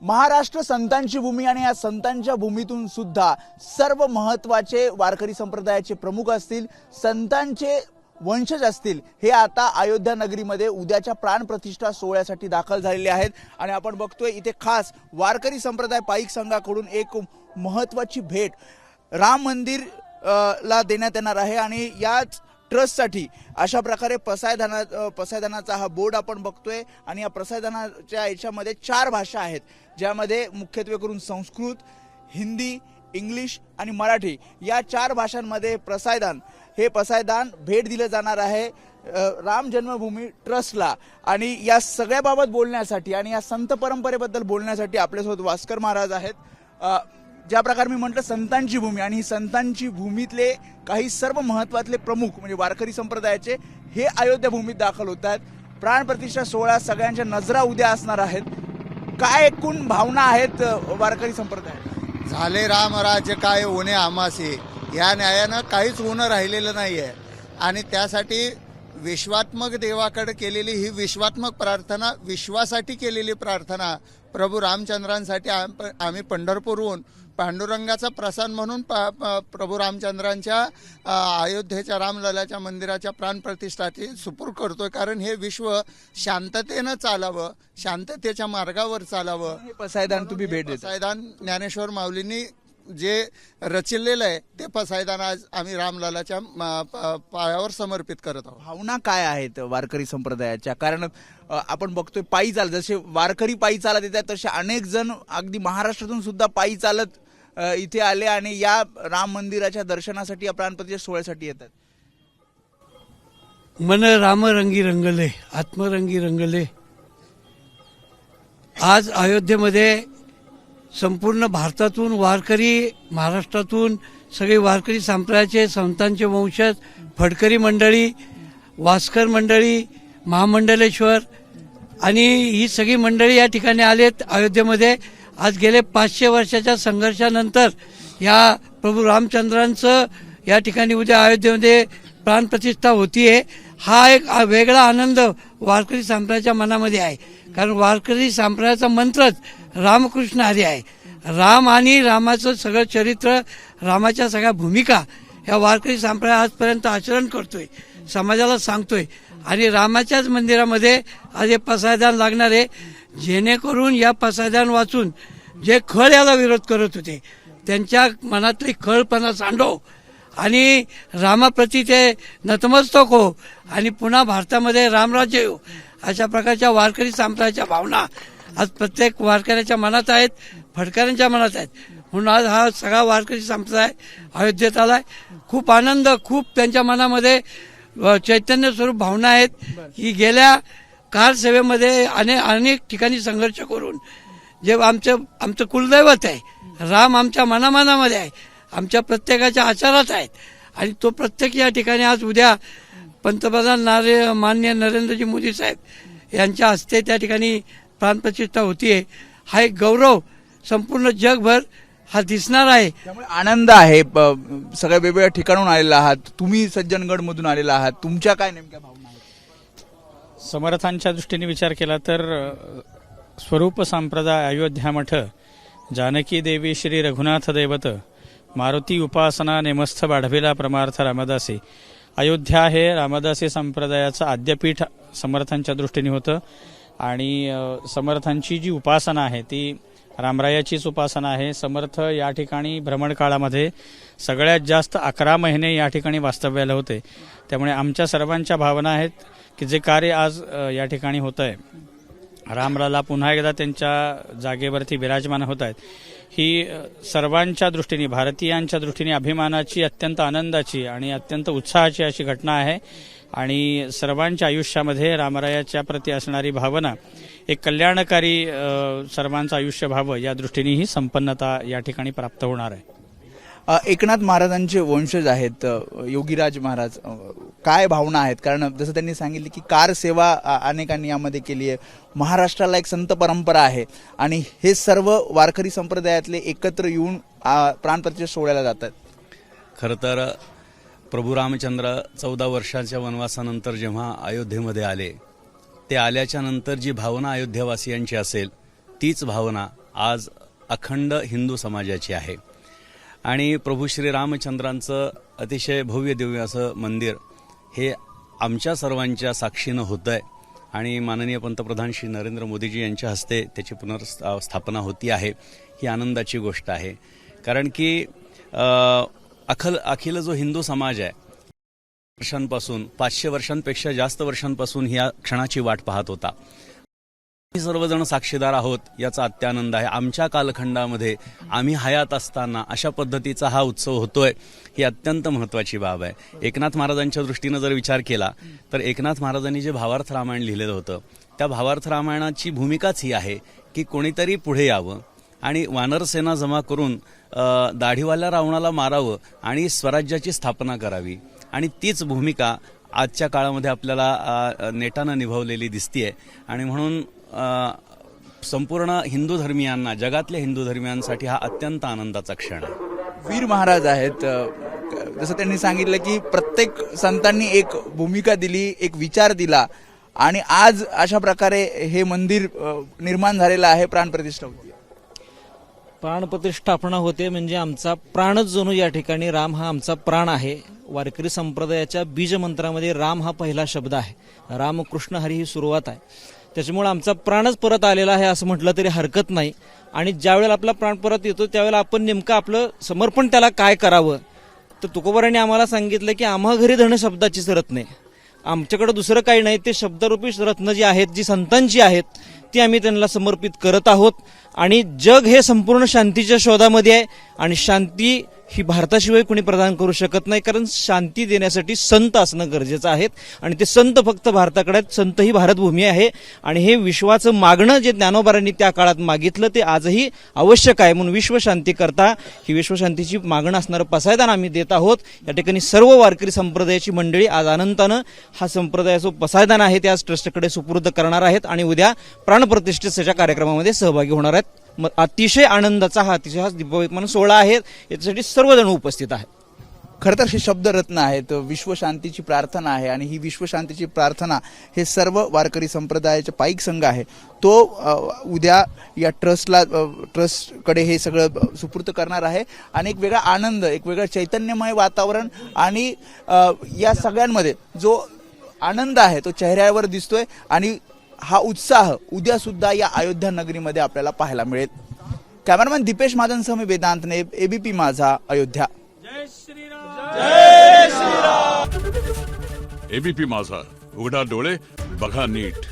महाराष्ट्र संतांची भूमी आणि या संतांच्या भूमीतून सुद्धा सर्व महत्त्वाचे वारकरी संप्रदायाचे प्रमुख असतील, संतांचे वंशज असतील, हे आता अयोध्या नगरीमध्ये उद्याच्या प्राणप्रतिष्ठा सोहळ्यासाठी दाखल झालेले आहेत। आणि आपण बघतोय इथे खास वारकरी संप्रदाय पाईक संघाकडून एक महत्त्वाची भेट राम मंदिर ला देण्यात येणार आहे आणि याच ट्रस्टसाठी अशा प्रकारे पसायदानाचा हा बोर्ड आपण बघतोय। आणि या पसायदानाच्या याच्यामध्ये 4 भाषा आहेत, ज्यामध्ये मुख्यत्वे करून संस्कृत, हिंदी, इंग्लिश आणि मराठी या 4 भाषांमध्ये पसायदान भेट दिलं जाणार आहे राम जन्मभूमी ट्रस्टला। आणि या सगळ्याबाबत बोलण्यासाठी आणि या संत परंपरेबद्दल बोलण्यासाठी आपल्यासोबत वास्कर महाराज आहेत। ज्या प्रकारे मी म्हटलं संतांची भूमी आणि संतांची भूमीतले काही सर्व महत्त्वातले प्रमुख म्हणजे वारकरी संप्रदायाचे हे अयोध्या भूमीत दाखल होत आहेत। प्राणप्रतिष्ठा सोहळा सगळ्यांच्या नजरा उद्या असणार आहेत। काय एकूण भावना आहेत वारकरी संप्रदाय? झाले राम राज्य काय होणे आमासे, या न्यायानं काहीच होणं राहिलेलं नाही आहे आणि त्यासाठी विश्वात्मक देवाकडे केलेली ही विश्वात्मक प्रार्थना, विश्वासाठी केलेली प्रार्थना, प्रभू रामचंद्रांसाठी आम्ही पंढरपूरहून पांडुरंगाचा प्रसन्न म्हणून प्रभू रामचंद्रांच्या अयोध्येच्या रामललाच्या मंदिराच्या प्राणप्रतिष्ठाची सुपूर्द करतोय। कारण हे विश्व शांततेनं चालावं, शांततेच्या मार्गावर चालावं। पसायदान तुम्ही भेट देता, पसायदान ज्ञानेश्वर माऊलींनी जे रचिलेलं आहे ते पसायदान आज आम्ही रामललाच्या पायावर समर्पित करत आहोत। भावना काय आहेत वारकरी संप्रदायाच्या? कारण आपण बघतोय पायी चालत, जसे वारकरी पायी चालत येतात तसे अनेक जण अगदी महाराष्ट्रातून सुद्धा पायी चालत इथे आले आणि या राम मंदिराच्या दर्शनासाठी या प्राणप्रतिष्ठा सोहळ्यासाठी येतात। मन रामरंगी रंगले, आत्मरंगी रंगले। आज अयोध्येमध्ये संपूर्ण भारतातून वारकरी, महाराष्ट्रातून सगळे वारकरी संप्रदायाचे, संतांचे वंशज, फडकरी मंडळी, वास्कर मंडळी, महामंडलेश्वर आणि ही सगळी मंडळी या ठिकाणी आलेत अयोध्येमध्ये। आज गेले 500 वर्षाच्या संघर्षानंतर या प्रभू रामचंद्रांचं या ठिकाणी उद्या अयोध्येमध्ये प्राणप्रतिष्ठा होतीये। हा एक वेगळा आनंद वारकरी संप्रदायाच्या मनामध्ये आहे, कारण वारकरी संप्रदायाचा मंत्रच रामकृष्ण हरी आहे। राम आणि रामाचं सगळं चरित्र, रामाच्या सगळ्या भूमिका या वारकरी संप्रदाय आजपर्यंत आचरण करतोय, समाजाला सांगतोय। आणि रामाच्याच मंदिरामध्ये आज हे पसायदान लागणार आहे, जेणेकरून या पसायदान वाचून जे खळ याला विरोध करत होते त्यांच्या मनातली खळपणा सांडो आणि रामाप्रती ते नतमस्तक हो आणि पुन्हा भारतामध्ये रामराज्य येऊ, अशा प्रकारच्या वारकरी संप्रदायाच्या भावना आज प्रत्येक वारकऱ्याच्या मनात आहेत, फडकऱ्यांच्या मनात आहेत। म्हणून आज हा सगळा वारकरी संप्रदाय अयोध्येत आलाय। खूप आनंद, खूप त्यांच्या मनामध्ये चैतन्य स्वरूप भावना आहेत की गेल्या कारसेवेमध्ये अनेक ठिकाणी संघर्ष करून जे आमचं कुलदैवत आहे राम आमच्या मनामनामध्ये आहे, आमच्या प्रत्येकाच्या आचारात आहेत आणि तो प्रत्येक या ठिकाणी आज उद्या पंतप्रधान माननीय नरेंद्रजी मोदी साहेब यांच्या हस्ते त्या ठिकाणी प्राणप्रतिष्ठा होतीये। हा एक गौरव संपूर्ण जगभर हा दिसणार आहे, त्यामुळे आनंद आहे। सगळ्या वेगवेगळ्या ठिकाणून आलेला आहात, तुम्ही सज्जनगड मधून आलेला आहात, तुमच्या काय नेमक्या भावना आहेत? समर्थांच्या दृष्टीने विचार केला तर स्वरूप संप्रदाय अयोध्या मठ, जानकी देवी श्री रघुनाथ दैवत, मारुती उपासना नेमस्थ वाढविला परमार्थ रामदासी। अयोध्या हे रामदासी संप्रदायाचं आद्यपीठ समर्थांच्या दृष्टीने होतं आणि समर्थांची जी उपासना आहे ती रामरायाचीच उपासना आहे। समर्थ या ठिकाणी भ्रमणकाळामध्ये सगळ्यात जास्त 11 महिने या ठिकाणी वास्तव्याला होते, त्यामुळे आमच्या सर्वांच्या भावना आहेत की जे कार्य आज या ठिकाणी होत आहे, रामलला पुन्हा एकदा त्यांच्या जागेवरती विराजमान होत आहेत, ही सर्वांच्या दृष्टीने, भारतीयांच्या दृष्टीने अभिमानाची, अत्यंत आनंदाची आणि अत्यंत उत्साहाची अशी घटना आहे। आणि सर्वांच्या आयुष्यामध्ये रामरायाच्या प्रती असणारी भावना एक कल्याणकारी सर्वांचं आयुष्य व्हावं या दृष्टीने ही संपन्नता या ठिकाणी प्राप्त होणार आहे। एकनाथ महाराजांचे वंशज आहेत योगीराज महाराज, काय भावना आहेत? कारण जसं त्यांनी सांगितले की कार सेवा अनेकांनी यामध्ये केली आहे, महाराष्ट्राला एक संत परंपरा आहे आणि हे सर्व वारकरी संप्रदायातले एकत्र येऊन प्राणप्रतिष्ठा सोहळ्याला जातात। खरं तर प्रभू रामचंद्र 14 वर्षाच्या वनवासानंतर जेव्हा अयोध्येमध्ये आले, ते आल्याच्या नंतर जी भावना अयोध्यावासियांची असेल तीच भावना आज अखंड हिंदू समाजाची आहे आणि प्रभू श्री रामचंद्रांचं अतिशय भव्य दिव्य असं मंदिर हे आमच्या सर्वांच्या साक्षीनं होतं आहे आणि माननीय पंतप्रधान श्री नरेंद्र मोदीजी यांच्या हस्ते त्याची पुनर्स्थापना होती आहे. ही आनंदाची गोष्ट आहे कारण की अखिल जो हिंदू समाज आहे वर्षांपासून 500 वर्षांपेक्षा जास्त वर्षांपासून ह्या क्षणाची वाट पाहत होता. आम्ही सर्वजण साक्षीदार आहोत याचा अत्यानंद आहे. आमच्या कालखंडामध्ये आम्ही हयात असताना अशा पद्धतीचा हा उत्सव होतोय ही अत्यंत महत्त्वाची बाब आहे. एकनाथ महाराजांच्या दृष्टीनं जर विचार केला तर एकनाथ महाराजांनी जे भावार्थ रामायण लिहिलेलं होतं त्या भावार्थ रामायणाची भूमिकाच ही आहे की कोणीतरी पुढे यावं आणि वानरसेना जमा करून दाढीवाल्या रावणाला मारावं आणि स्वराज्याची स्थापना करावी आणि तीच भूमिका आजच्या काळामध्ये आपल्याला नेटानं निभावलेली दिसतीये आणि म्हणून संपूर्ण हिंदू धर्मियांना जगातल्या हिंदू धर्मियांसाठी हा अत्यंत आनंदाचा क्षण आहे. वीर महाराज आहेत, जसं त्यांनी सांगितलं की प्रत्येक संतांनी एक भूमिका दिली, एक विचार दिला आणि आज अशा प्रकारे हे मंदिर निर्माण झालेलं आहे, प्राणप्रतिष्ठा होती. प्राणप्रतिष्ठापना होते म्हणजे आमचा प्राणच जणू या ठिकाणी राम हा आमचा प्राण आहे. वारकरी संप्रदायाच्या बीजमंत्रामध्ये राम हा पहिला शब्द आहे. रामकृष्ण हरी ही सुरुवात आहे. त्याच्यामुळे आमचा प्राणच परत आलेला आहे असं म्हटलं तरी हरकत नाही. आणि ज्यावेळेला आपला प्राण परत येतो त्यावेळेला आपण नेमकं आपलं समर्पण त्याला काय करावं तर तुकोबारांनी आम्हाला सांगितलं की आम्हा घरी धन शब्दाचीच रत्ने, आमच्याकडे दुसरं काही नाही, ते शब्दरूपी रत्न जी आहेत जी संतांची आहेत ती आम्ही त्यांना समर्पित करत आहोत. आणि जग हे संपूर्ण शांतीच्या शोधामध्ये आहे आणि शांती ही भारताशिवाय कुणी प्रदान करू शकत नाही कारण शांती देण्यासाठी संत असणं गरजेचं आहे आणि ते संत फक्त भारताकडे आहेत. संत ही भारतभूमी आहे आणि हे विश्वाचं मागणं जे ज्ञानोबारांनी त्या काळात मागितलं ते आजही आवश्यक आहे. म्हणून विश्वशांती करता ही विश्वशांतीची मागणं असणारं पसायदान आम्ही देत आहोत. या ठिकाणी सर्व वारकरी संप्रदायाची मंडळी आज आनंदानं हा संप्रदायाचं पसायदान आहे ते आज ट्रस्टकडे सुपूर्द करणार आहेत आणि उद्या प्राणप्रतिष्ठेच्या कार्यक्रमामध्ये सहभागी होणार आहेत. अतिशय आनंदाचा हा अतिशय दिव्यमान सोहळा आहे, याच्यासाठी सर्वजण उपस्थित आहेत. खरं तर हे शब्दरत्न आहेत, विश्वशांतीची प्रार्थना आहे आणि ही विश्वशांतीची प्रार्थना हे सर्व वारकरी संप्रदायाचे पाईक संघ आहे तो उद्या या ट्रस्टकडे हे सगळं सुपूर्द करणार आहे आणि एक वेगळा आनंद, एक वेगळं चैतन्यमय वातावरण आणि या सगळ्यांमध्ये जो आनंद आहे तो चेहऱ्यावर दिसतोय आणि हा उत्साह उद्या सुद्धा या अयोध्या नगरीमध्ये आपल्याला पाहायला मिळेल. कॅमेरामॅन दीपेश महाजनसह मी वेदांत नेब, एबीपी माझा, अयोध्या. एबीपी माझा, उघडा डोळे बघा नीट.